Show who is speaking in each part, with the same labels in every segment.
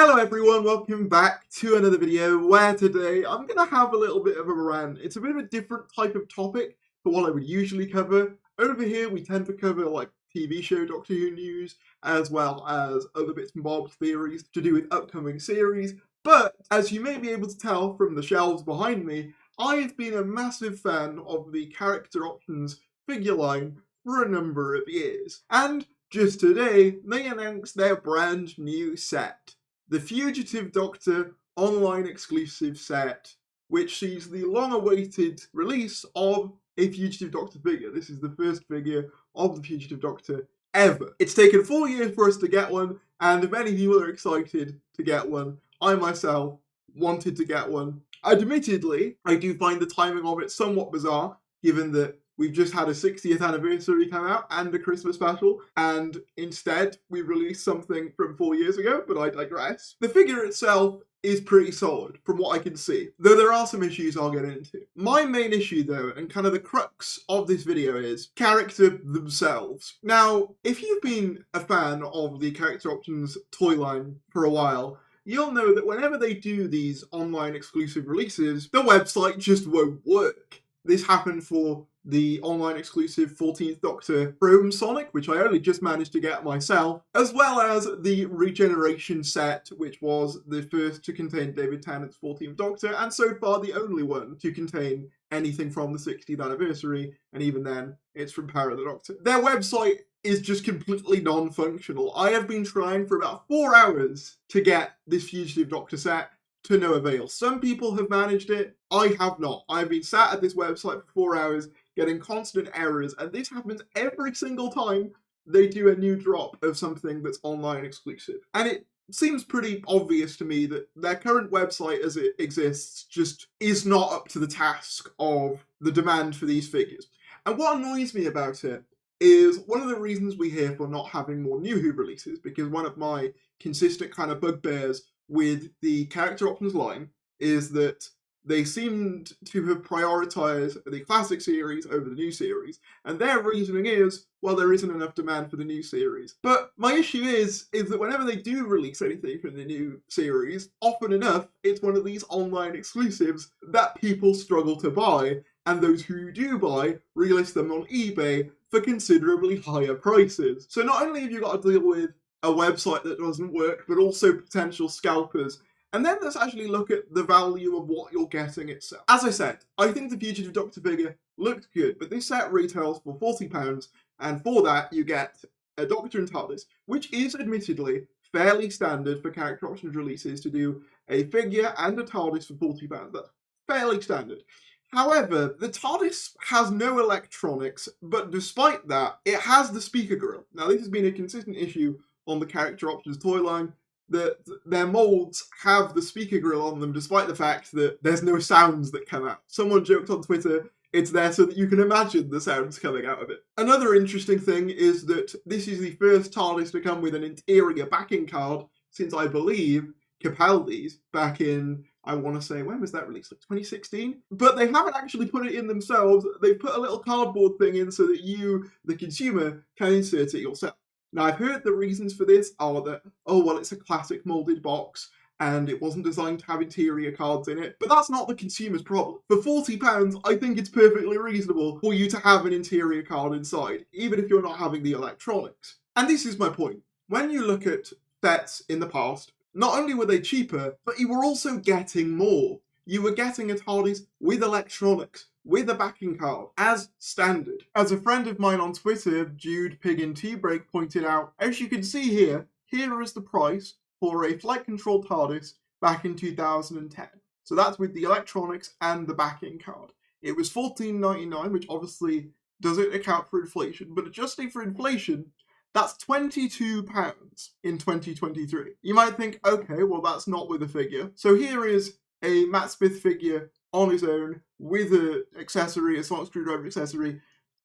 Speaker 1: Hello everyone, welcome back to another video where today I'm going to have a little bit of a rant. It's a bit of a different type of topic to what I would usually cover. Over here we tend to cover like TV show Doctor Who news as well as other bits and bobs theories to do with upcoming series. But as you may be able to tell from the shelves behind me, I've been a massive fan of the character options figure line for a number of years. And just today, they announced their brand new set. The Fugitive Doctor online exclusive set, which sees the long-awaited release of a Fugitive Doctor figure. This is the first figure of the Fugitive Doctor ever. It's taken 4 years for us to get one, and many people are excited to get one. I myself wanted to get one. Admittedly, I do find the timing of it somewhat bizarre, given that we've just had a 60th anniversary come out and a Christmas special, and instead we released something from 4 years ago, but I digress. The figure itself is pretty solid from what I can see, though there are some issues I'll get into. My main issue though, and kind of the crux of this video, is character themselves. Now, if you've been a fan of the character options toy line for a while, you'll know that whenever they do these online exclusive releases, the website just won't work. This happened for the online exclusive 14th Doctor Chrome Sonic, which I only just managed to get myself, as well as the Regeneration set, which was the first to contain David Tennant's 14th Doctor, and so far the only one to contain anything from the 60th anniversary, and even then, it's from Power of the Doctor. Their website is just completely non-functional. I have been trying for about 4 hours to get this Fugitive Doctor set, to no avail. Some people have managed it, I have not. I've been sat at this website for 4 hours, getting constant errors, and this happens every single time they do a new drop of something that's online exclusive. And it seems pretty obvious to me that their current website as it exists just is not up to the task of the demand for these figures. And what annoys me about it is one of the reasons we hear for not having more New Who releases, because one of my consistent kind of bugbears with the character options line is that they seemed to have prioritised the classic series over the new series, and their reasoning is, well, there isn't enough demand for the new series. But my issue is that whenever they do release anything from the new series, often enough, it's one of these online exclusives that people struggle to buy, and those who do buy relist them on eBay for considerably higher prices. So not only have you got to deal with a website that doesn't work, but also potential scalpers. And then let's actually look at the value of what you're getting itself. As I said, I think the Fugitive Doctor figure looked good, but this set retails for £40, and for that you get a Doctor and TARDIS, which is admittedly fairly standard for character options releases to do a figure and a TARDIS for £40. That's fairly standard. However, the TARDIS has no electronics, but despite that, it has the speaker grill. Now, this has been a consistent issue on the character options toy line, that their molds have the speaker grill on them despite the fact that there's no sounds that come out. Someone joked on Twitter, it's there so that you can imagine the sounds coming out of it. Another interesting thing is that this is the first TARDIS to come with an interior backing card since, I believe, Capaldi's back in, I want to say, when was that released? Like 2016? But they haven't actually put it in themselves. They've put a little cardboard thing in so that you, the consumer, can insert it yourself. Now, I've heard the reasons for this are that, oh, well, it's a classic moulded box and it wasn't designed to have interior cards in it, but that's not the consumer's problem. For £40, I think it's perfectly reasonable for you to have an interior card inside, even if you're not having the electronics. And this is my point. When you look at sets in the past, not only were they cheaper, but you were also getting more. You were getting a TARDIS with electronics, with a backing card, as standard. As a friend of mine on Twitter, Jude Pig and Tea Break, pointed out, as you can see here is the price for a flight control TARDIS back in 2010. So that's with the electronics and the backing card. It was $14.99, which obviously doesn't account for inflation, but adjusting for inflation, that's £22 in 2023. You might think, okay, well that's not with a figure. So here is a Matt Smith figure on his own with an accessory, a sonic screwdriver accessory,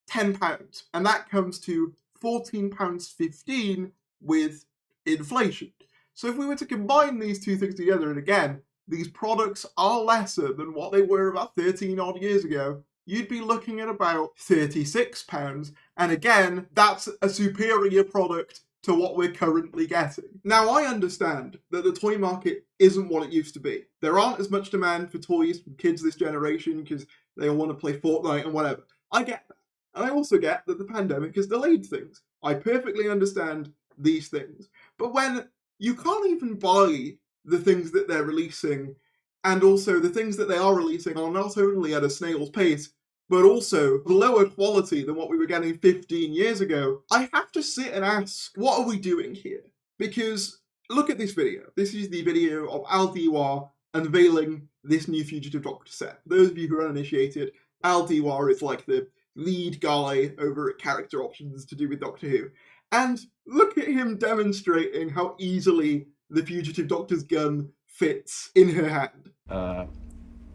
Speaker 1: £10. And that comes to £14.15 with inflation. So if we were to combine these two things together, and again, these products are lesser than what they were about 13 odd years ago, you'd be looking at about £36. And again, that's a superior product to what we're currently getting. Now, I understand that the toy market isn't what it used to be. There aren't as much demand for toys from kids this generation because they all want to play Fortnite and whatever. I get that. And I also get that the pandemic has delayed things. I perfectly understand these things. But when you can't even buy the things that they're releasing, and also the things that they are releasing are not only at a snail's pace, but also lower quality than what we were getting 15 years ago, I have to sit and ask, what are we doing here? Because look at this video. This is the video of Al Diwar unveiling this new Fugitive Doctor set. For those of you who are uninitiated, Al Diwar is like the lead guy over at Character Options to do with Doctor Who. And look at him demonstrating how easily the Fugitive Doctor's gun fits in her hand.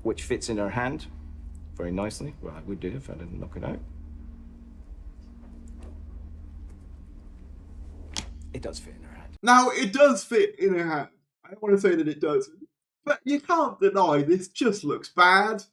Speaker 2: Which fits in her hand very nicely. Well, it would do if I didn't knock it out. It does fit in her hand.
Speaker 1: Now, it does fit in her hand. I don't want to say that it doesn't. But you can't deny this just looks bad.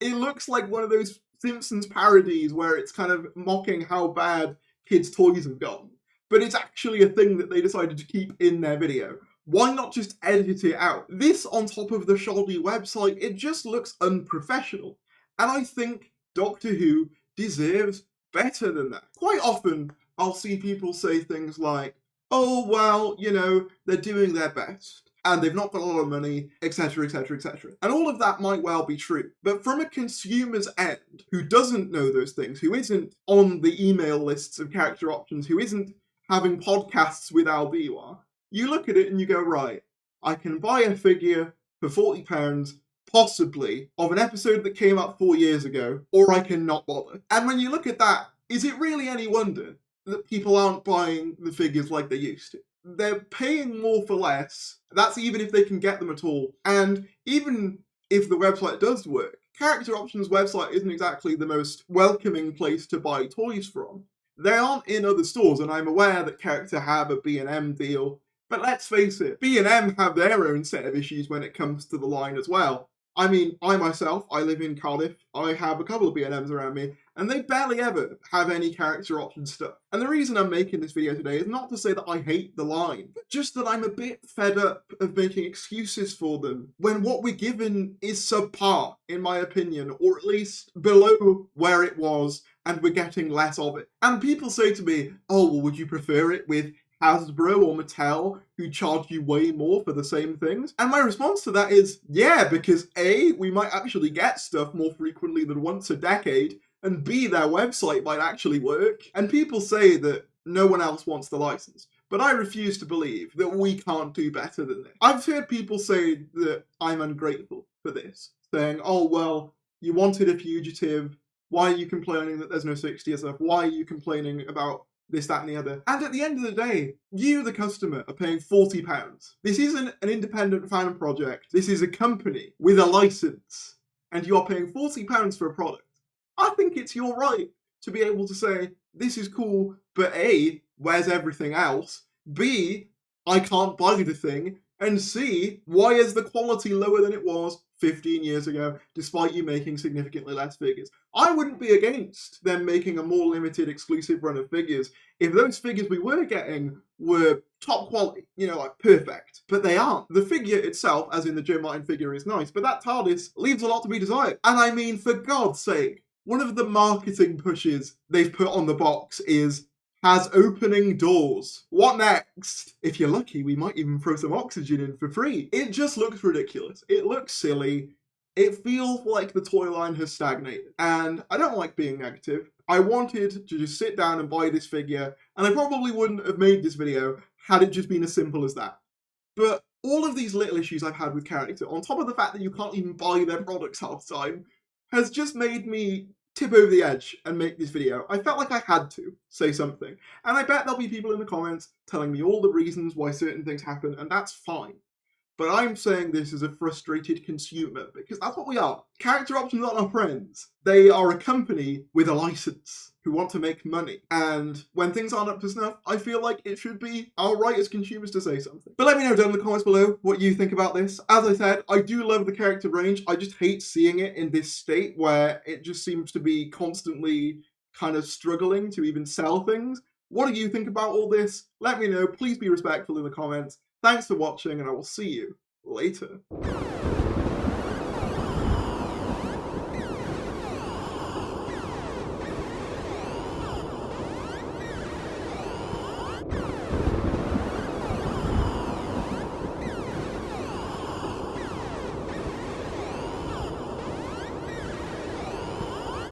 Speaker 1: It looks like one of those Simpsons parodies where it's kind of mocking how bad kids' toys have gone. But it's actually a thing that they decided to keep in their video. Why not just edit it out? This on top of the shoddy website, it just looks unprofessional. And I think Doctor Who deserves better than that. Quite often, I'll see people say things like, oh, well, you know, they're doing their best, and they've not got a lot of money, etc, etc, etc. And all of that might well be true. But from a consumer's end, who doesn't know those things, who isn't on the email lists of Character Options, who isn't having podcasts with Al Biwa, you look at it and you go, right, I can buy a figure for £40, possibly, of an episode that came up 4 years ago, or I can not bother. And when you look at that, is it really any wonder that people aren't buying the figures like they used to? They're paying more for less, that's even if they can get them at all. And even if the website does work, Character Options' website isn't exactly the most welcoming place to buy toys from. They aren't in other stores, and I'm aware that Character have a B&M deal, but let's face it, B&M have their own set of issues when it comes to the line as well. I mean, I myself, I live in Cardiff, I have a couple of B&Ms around me, and they barely ever have any Character Options stuff. And the reason I'm making this video today is not to say that I hate the line, but just that I'm a bit fed up of making excuses for them when what we're given is subpar, in my opinion, or at least below where it was, and we're getting less of it. And people say to me, oh, well, would you prefer it with Hasbro or Mattel, who charge you way more for the same things? And my response to that is, yeah, because A, we might actually get stuff more frequently than once a decade, and B, their website might actually work. And people say that no one else wants the license, but I refuse to believe that we can't do better than this. I've heard people say that I'm ungrateful for this, saying, oh, well, you wanted a Fugitive, why are you complaining that there's no 60th stuff? Why are you complaining about this, that, and the other? And at the end of the day, you, the customer, are paying £40. This isn't an independent fan project. This is a company with a license, and you are paying £40 for a product. I think it's your right to be able to say, this is cool, but A, where's everything else? B, I can't buy the thing, and C, why is the quality lower than it was 15 years ago, despite you making significantly less figures? I wouldn't be against them making a more limited exclusive run of figures if those figures we were getting were top quality, you know, like perfect. But they aren't. The figure itself, as in the Joe Martin figure, is nice, but that TARDIS leaves a lot to be desired. And I mean, for God's sake, one of the marketing pushes they've put on the box is has opening doors. What next? If you're lucky, we might even throw some oxygen in for free. It just looks ridiculous. It looks silly. It feels like the toy line has stagnated. And I don't like being negative. I wanted to just sit down and buy this figure, and I probably wouldn't have made this video had it just been as simple as that. But all of these little issues I've had with Character, on top of the fact that you can't even buy their products half the time, has just made me tip over the edge and make this video. I felt like I had to say something. And I bet there'll be people in the comments telling me all the reasons why certain things happen, and that's fine. But I'm saying this as a frustrated consumer, because that's what we are. Character Options aren't our friends. They are a company with a license who want to make money. And when things aren't up to snuff, I feel like it should be our right as consumers to say something. But let me know down in the comments below what you think about this. As I said, I do love the character range. I just hate seeing it in this state where it just seems to be constantly kind of struggling to even sell things. What do you think about all this? Let me know. Please be respectful in the comments. Thanks for watching, and I will see you later.